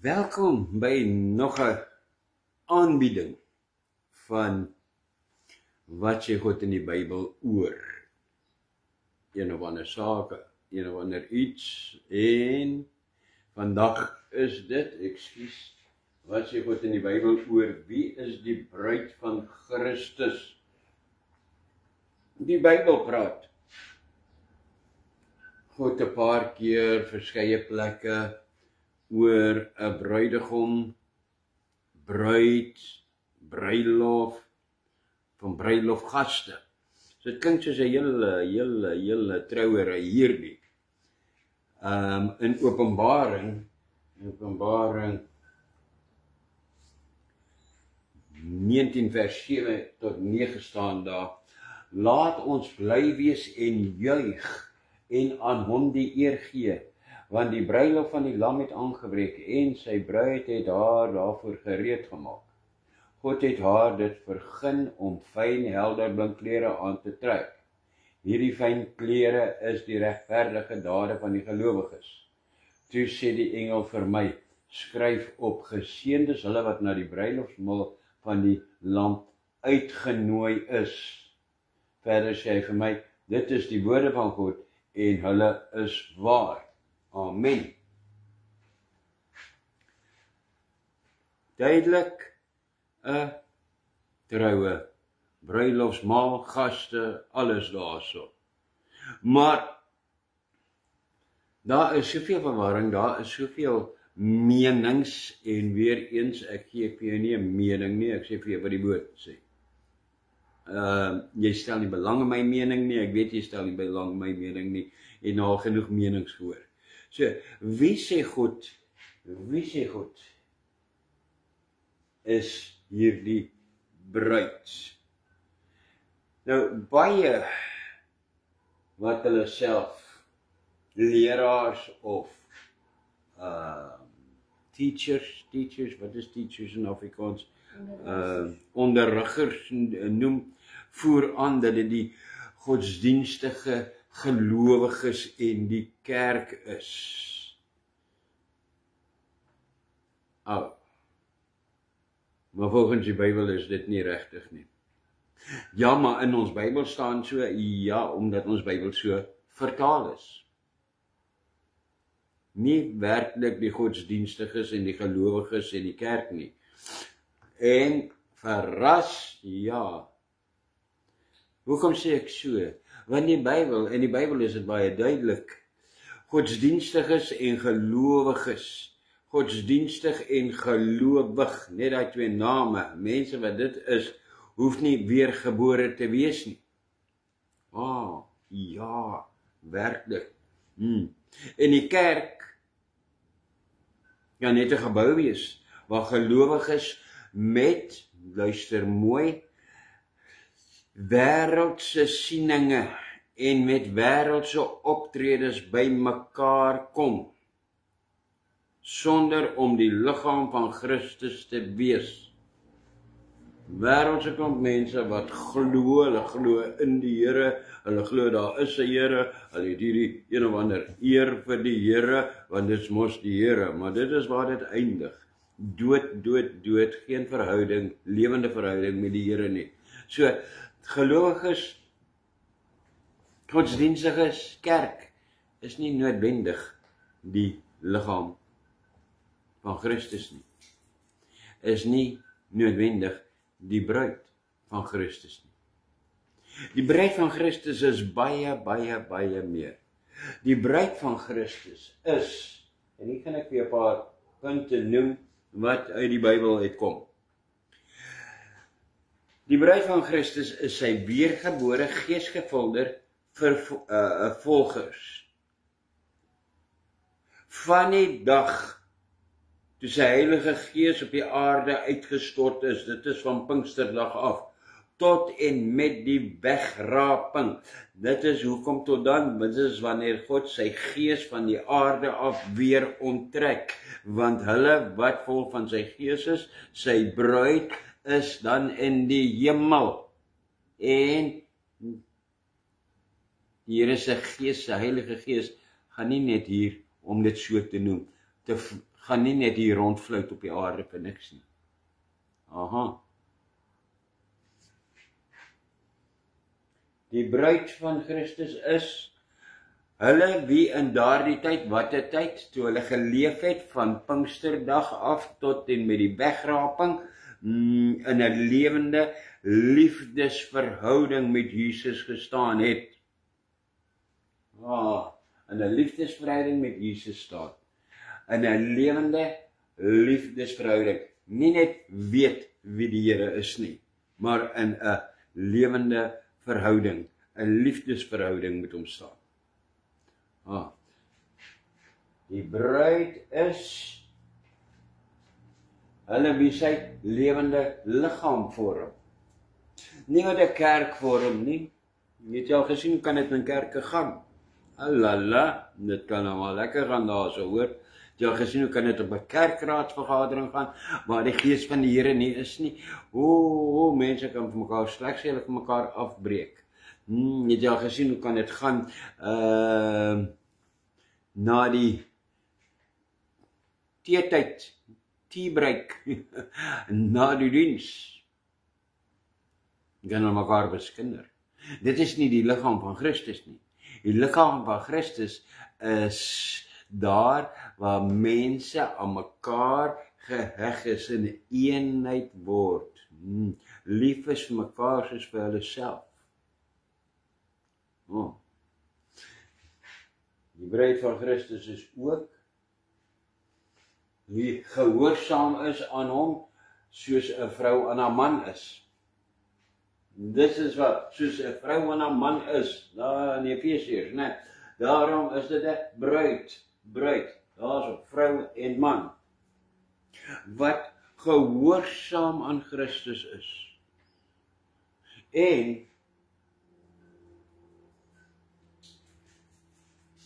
Welkom by nog 'n aanbieding van wat sê God in die Bybel oor een of ander saak, een of ander iets, en vandag is dit, wat sê God in die Bybel oor wie is die bruid van Christus? Die Bybel praat God 'n paar keer, verskeie plekke, oor 'n bruidegom, bruid, bruilof, van bruilofgaste. So dit klink soos 'n hele trouery hierdie. In Openbaring 19 vers 7 tot 9 staan daar: laat ons bly wees en juig en aan hom die eer gee, want die bruilof van die lam het aangebreek en sy bruid het haar daarvoor gereed gemaak. God het haar dit vergun om fyn helder blink klere aan te trek. Hierdie fyn klere is die regverdige dade van die gelowiges. Toe sê die engel vir my: skryf op, geseënd is hulle wat na die bruilofsmaal van die lam uitgenooi is. Verder sê hy vir my: dit is die woorde van God en hulle is waar. Amen. Duidelik 'n troue, bruilofsmaal, gaste, alles daarso. Maar daar is soveel verwarring, daar is soveel menings, en weer eens, ek gee vir jou nie 'n mening nie, ek sê vir jou wat die woord sê. Jy stel nie belang in my mening nie, ek weet jy stel nie belang in my mening nie, en al genoeg menings gehoor. So, wie sê God is hierdie bruid? Nou, baie wat hulle self leraars of teachers, wat is teachers in Afrikaans? Onderriggers noem, voer aan dat dit die godsdienstige gelowiges en die kerk is. Maar volgens die Bybel is dit nie regtig nie. Ja, maar in ons Bybel staan so, ja, omdat ons Bybel so vertaal is. Nie werklik die godsdienstiges en die gelowiges en die kerk nie. En verras, ja. Hoekom sê ek so? Want die Bybel, en die Bybel is dit baie duidelik, godsdienstiges en gelowiges, godsdienstig en gelowig, net daai twee name, mense wat dit is, hoef nie weergebore te wees nie. Ja, werklik. En die kerk kan net 'n gebou wees, waar gelowiges met, luister mooi, wêreldse sieninge en met wêreldse optredes by mekaar kom, sonder om die liggaam van Christus te wees. Wêreldse klomp mense wat hulle glo in die Here, hulle glo daar is 'n Here, hulle het hierdie een of ander eer vir die Here, want dit is mos die Here, maar dit is waar dit eindig. Dood, geen verhouding, lewende verhouding met die Here nie. So, gelowiges, godsdienstiges, kerk, is nie noodwendig die liggaam van Christus nie. Is nie noodwendig die bruid van Christus nie. Die bruid van Christus is baie meer. Die bruid van Christus is, en hier kan ek weer 'n paar punte noem, wat uit die Bybel uitkom. Die bruid van Christus is sy weergebore, geesgevulde volgers. Van die dag toe sy Heilige Gees op die aarde uitgestort is, dit is van Pinksterdag af, tot en met die wegraping. Dit is hoekom tot dan, dit is wanneer God sy Gees van die aarde af weer onttrek, want hulle wat vol van sy Gees is, sy bruid, is dan in die hemel. En die Here se Gees, sy Heilige Gees, gaan nie net hier, om dit so te noem, te gaan nie net hier rondfluit op die aarde vir niks nie. Aha. Die bruid van Christus is hulle wie in daardie tyd, watter tyd, toe hulle geleef het van Pinksterdag af tot en met die wegraping, in 'n lewende liefdesverhouding met Jesus gestaan het. In 'n liefdesverhouding met Jesus staan. In 'n lewende liefdesverhouding. Nie net weet wie die Here is nie, maar in 'n lewende verhouding, 'n liefdesverhouding met hom staan. Die bruid is hulle wie sy lewende liggaam vorm. Nie wat 'n kerk vorm nie. Jy het al gesien, kan dit in kerke gaan. Alala, dit kan nou maar lekker gaan daar so, hoor. Jy het al gesien, hoe kan dit op 'n kerkraadsvergadering gaan, waar die gees van die Here nie is nie. Mense kan vir mekaar sleg sê, hulle kan mekaar afbreek. Jy het al gesien, hoe kan dit gaan, na die teetyd, teebreak, na die diens, kan hulle mekaar beskinder. Dit is nie die liggaam van Christus nie. Die liggaam van Christus is daar waar mense aan mekaar geheg is en 'n eenheid word. Lief is vir mekaar soos vir hulle self. Die bruid van Christus is ook wie gehoorsaam is aan hom, soos 'n vrou aan haar man is. Dit is wat, soos 'n vrou aan haar man is, daar in Efesiërs, né? Daarom is dit 'n bruid, daar's 'n vrou en man, wat gehoorsaam aan Christus is. En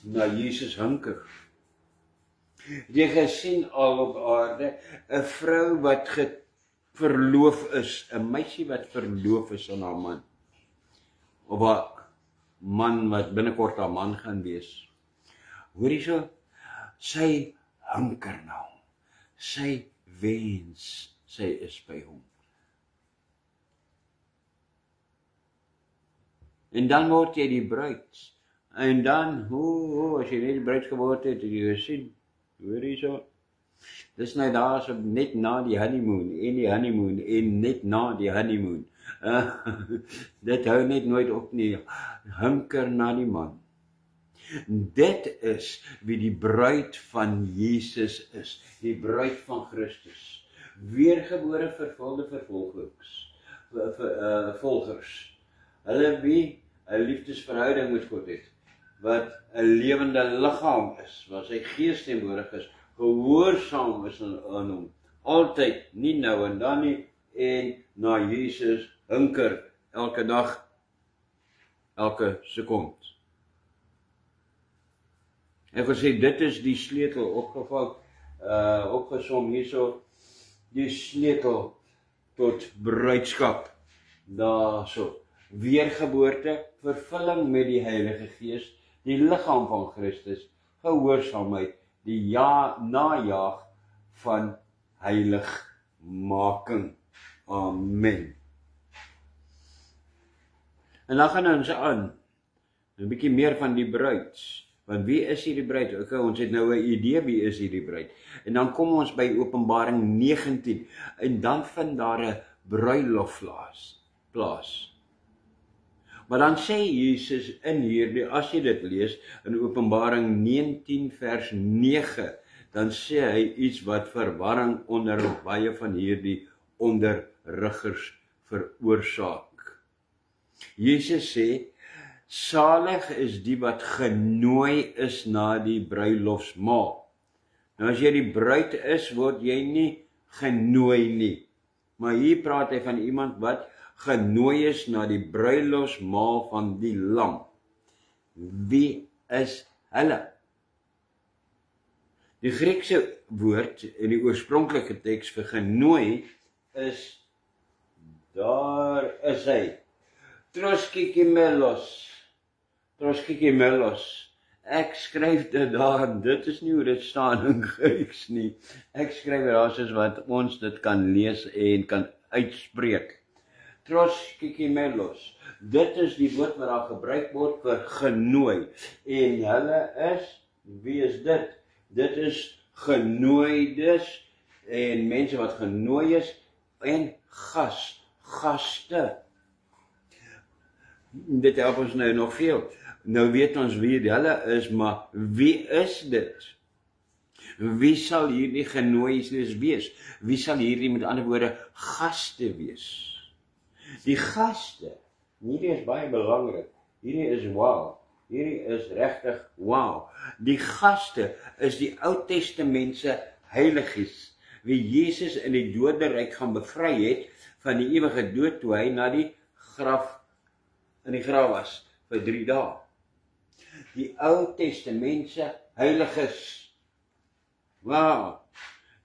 na Jesus hunker. Jy gesien al op aarde 'n vrou wat verloof is, 'n meisie wat verloof is aan haar man, of 'n man wat binnekort haar man gaan wees. Hoor jy so? Sy hunker na hom. Sy wens sy is by hom. En dan word jy die bruid. En dan, as jy net die bruid geword het, het jy gesien, hoor jy so? Dis nou daar so net na die honeymoon, en net na die honeymoon. Dit hou net nooit op nie, hunker na die man. Dit is wie die bruid van Jesus is, die bruid van Christus. Weergebore vervulde volgers. Hulle wie 'n liefdesverhouding met God het, wat 'n lewende liggaam is, waar sy gees teenwoordig is, gehoorsaam is aan hom, altyd, nie nou en dan nie, en na Jesus hunker, elke dag, elke sekond. Ek wil sê, dit is die sleutel, opgesom hierso, die sleutel tot bruidskap, daarso, weergeboorte, vervulling met die Heilige Gees, die liggaam van Christus, gehoorsaamheid, die najaag van heiligmaking. Amen. En dan gaan ons aan, 'n bietjie meer van die bruid. Want wie is hierdie bruid? Ons het nou 'n idee wie is hierdie bruid. En dan kom ons by Openbaring 19, en dan vind daar 'n bruilof plaas. Maar dan sê Jesus in hierdie, as jy dit lees, in Openbaring 19 vers 9, dan sê hy iets wat verwarring onder baie van hierdie onderriggers veroorsaak. Jesus sê, salig is die wat genooi is na die bruilofsmaal. Nou as jy die bruid is, word jy nie genooi nie. Maar hier praat hy van iemand wat genooi is na die bruilofsmaal van die lam. Wie is hulle? Die Griekse woord in die oorspronklike teks vir genooi is, daar is hy, troskikimelos, Ek skryf dit daar, dit is nie hoe dit staan in Grieks nie. Ek skryf dit daar soos wat ons dit kan lees en kan uitspreek. Troskikimelos. Dit is die woord wat daar gebruik word vir genooi. En hulle is, wie is dit? Dit is genooides en mense wat genooi is en gaste. Dit help ons nou nog veel. Nou weet ons wie hulle is, maar wie is dit? Wie sal hierdie genooides wees? Wie sal hierdie met ander woorde gaste wees? Die gaste, hierdie is baie belangrik. Hierdie is wow. Hierdie is regtig wow. Die gaste is die Ou Testamentse heiliges, wie Jesus in die doderyk gaan bevry het van die ewige dood toe hy na die graf in die graf was vir 3 dae. Die Ou Testamentse heiliges. Wow.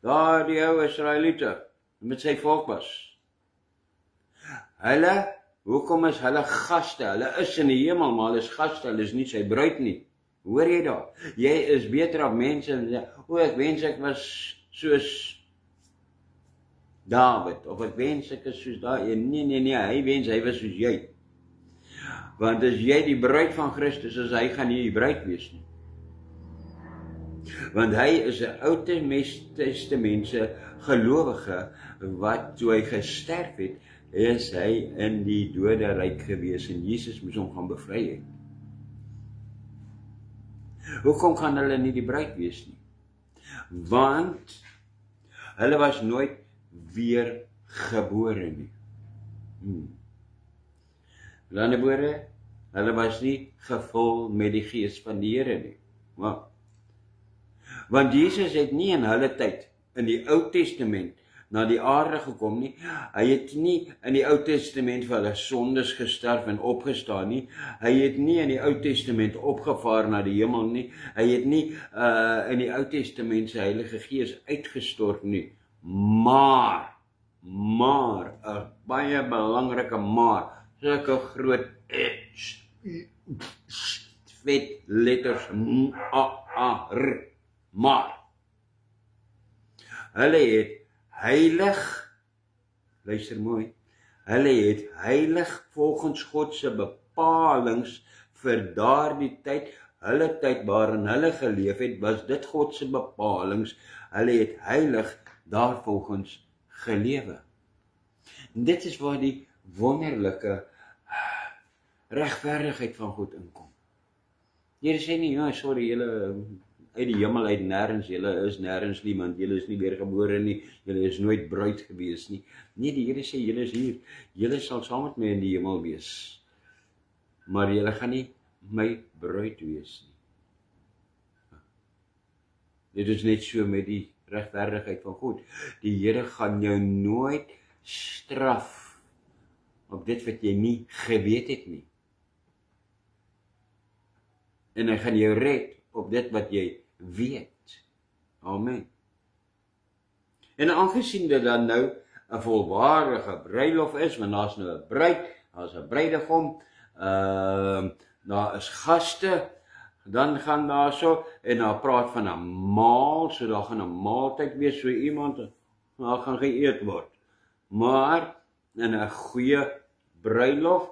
Daar die ou Israeliete met sy volk was. Hulle, hoekom is hulle gaste? Hulle is in die hemel, maar hulle is gaste, hulle is nie sy bruid nie. Hoor jy daar? Jy is beter op mense en sê, ek wens ek was soos David, of ek wens ek is soos daai. Nee, hy wens hy was soos jy. Want as jy die bruid van Christus is, hy gaan nie die bruid wees nie. Want hy is 'n Ou Testamentse gelowige wat toe hy gesterf het, is hy in die doderyk gewees en Jesus moes hom gaan bevry het. Hoekom kan hulle nie die bruid wees nie? Want hulle was nooit weer gebore nie. Met ander woorde, hulle was nie gevul met die gees van die Here nie. Want Jesus het nie in hulle tyd, in die Ou Testament, na die aarde gekom nie. Hy het nie in die Ou Testament vir hulle sondes gesterf en opgestaan nie. Hy het nie in die Ou Testament opgevaar na die hemel nie. Hy het nie in die Ou Testament sy Heilige Gees uitgestort nie. Maar 'n baie belangrike maar, sulke groot vet letters maar. Hulle het heilig, luister mooi, hulle het heilig volgens God se bepalings vir daardie tyd, hulle tyd waarin hulle geleef het, was dit God se bepalings, hulle het heilig daarvolgens gelewe. En dit is waar die wonderlike regverdigheid van God inkom. Here sê nie, ja, sorry, julle uit die hemel uit nêrens, julle is nêrens nie, want julle is nie weergebore nie, julle is nooit bruid gewees nie. Nee, die Here sê, julle is hier, julle sal saam met my in die hemel wees, maar julle gaan nie my bruid wees nie. Dit is net so met die regverdigheid van God. Die Here gaan jou nooit straf op dit wat jy nie geweet het nie. En hy gaan jou red op dit wat jy weet. Amen. En aangesien dit dan nou 'n volwaardige bruilof is, want daar's nou 'n bruid, daar's 'n bruidegom, daar is gaste, dan gaan daar so, en daar praat van 'n maal, so daar gaan 'n maaltyd wees, so iemand, daar gaan geëet word. Maar, in 'n goeie bruilof,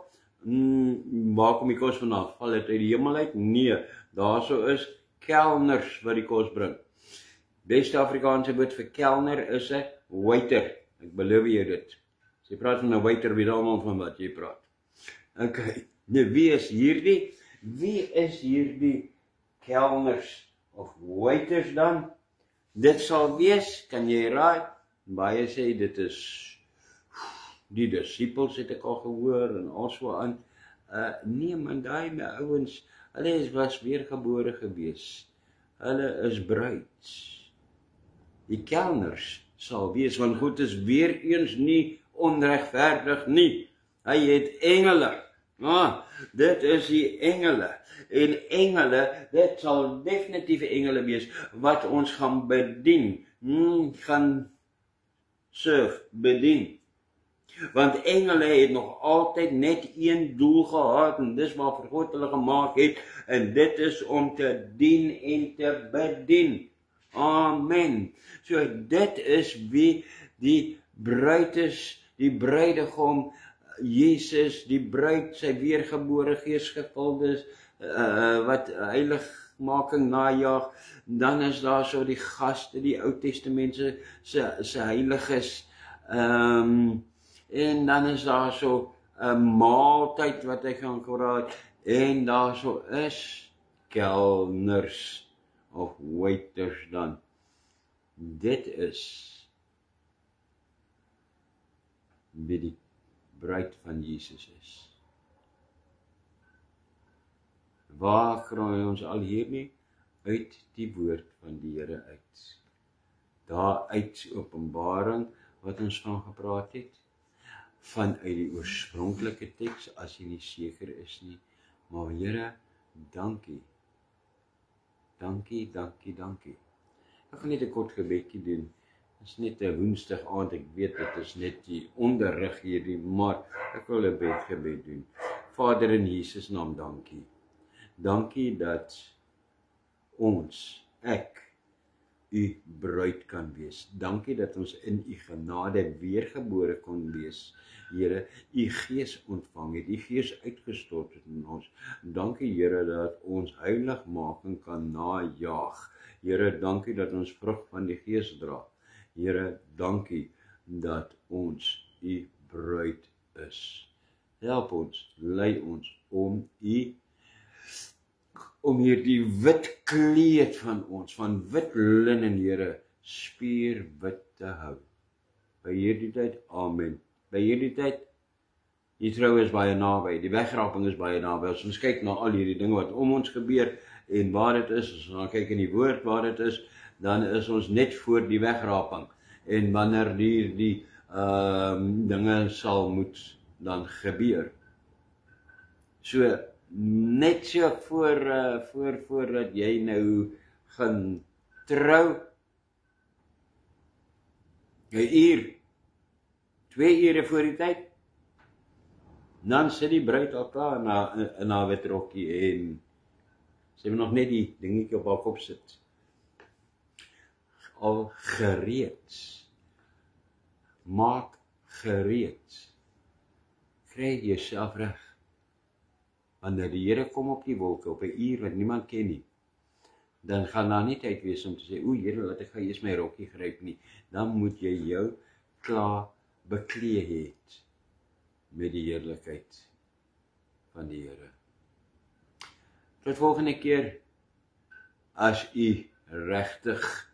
waar kom die kos vandaan? Val dit uit die hemel uit? Nee, daar so is kelners wat die kos bring. Beste Afrikaanse woord vir kelner is 'n waiter. Ek beloof jou dit. As jy praat van 'n waiter, weet almal van wat jy praat. Okay, nou wie is hierdie? Wie is hierdie kelners of waiters dan? Dit sal wees, kan jy raai? Baie sê dit is die disippels, het ek al gehoor en also aan. Nee, man, daai my ouens, hulle was weergebore gewees. Hulle is bruids. Die kelners sal wees, want God is weer eens nie onregverdig nie. Hy het engele. Dit is die engele. En engele, dit sal definitief engele wees, wat ons gaan bedien. Gaan serve, bedien. Want engele het nog altyd net een doel gehad en dis waarvoor God hulle gemaak het en dit is om te dien en te bedien. Amen. So dit is wie die bruid is, die bruidegom, Jesus, die bruid, sy weergebore geesgevuldes, wat heiligmaking najag. Dan is daar so die gaste, die Ou Testament se heiliges, en dan is daar so 'n maaltyd wat hy gaan gebruik, en daar so is kelners of waiters dan. Dit is wie die bruid van Jesus is. Waar kry ons al hierdie? Uit die woord van die Here uit. Daar uit Openbaring wat ons van gepraat het, vanuit die oorspronklike teks, as jy nie seker is nie. Maar Here, dankie. Dankie, dankie, dankie. Ek gaan net 'n kort gebedjie doen. Dit is net 'n Woensdag aand, ek weet dit is net die onderrig hierdie, maar ek wil 'n gebed doen. Vader, in Jesus naam, dankie. Dankie dat ons, ek, u bruid kan wees. Dankie dat ons in u genade weergebore kon wees. Here, u Gees ontvang het, u Gees uitgestort het in ons. Dankie Here dat ons heiligmaking kan najaag. Here, dankie dat ons vrug van die Gees dra. Here, dankie dat ons u bruid is. Help ons, lei ons om hierdie wit kleed van ons, van wit linnen, Here, spierwit te hou. By hierdie tyd, amen. By hierdie tyd, die trou is baie naby, die wegraping is baie naby. As ons kyk na al hierdie dinge wat om ons gebeur, en waar dit is, as ons kyk in die woord waar dit is, dan is ons net voor die wegraping. En wanneer die dinge sal moet dan gebeur. So, net so voordat jy nou gaan trou, 'n uur, 2 ure voor die tyd, dan sit die bruid al klaar in haar wit rokkie en sy moet nog net die dingetjie op haar kop sit. Al gereed. Maak gereed. Kry jouself reg. Wanneer die Here kom op die wolke, op 'n uur wat niemand ken nie, dan gaan daar nie tyd wees om te sê, o Here, laat ek gou eers my rokkie gryp nie. Dan moet jy jou klaar beklee het met die heerlikheid van die Here. Tot volgende keer, as u regtig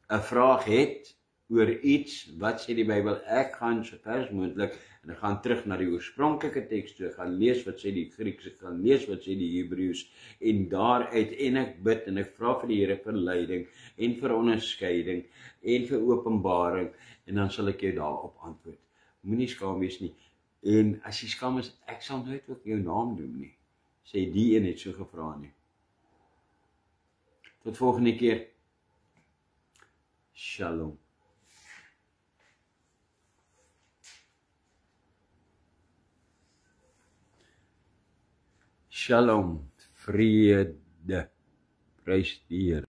'n vraag het oor iets, wat sê die Bybel, ek gaan so ver as moontlik, en ek gaan terug na die oorspronklike teks toe, ek gaan lees wat sê die Grieks, ek gaan lees wat sê die Hebreëus, en daaruit, en ek bid, en ek vra vir die Here vir leiding, en vir onderskeiding, en vir openbaring, en dan sal ek jou daarop antwoord. Moenie skaam wees nie, en as jy skaam is, ek sal nooit ook jou naam noem nie, sê die een het so gevra nie. Tot volgende keer. Shalom. Shalom, vrede, prys die Here.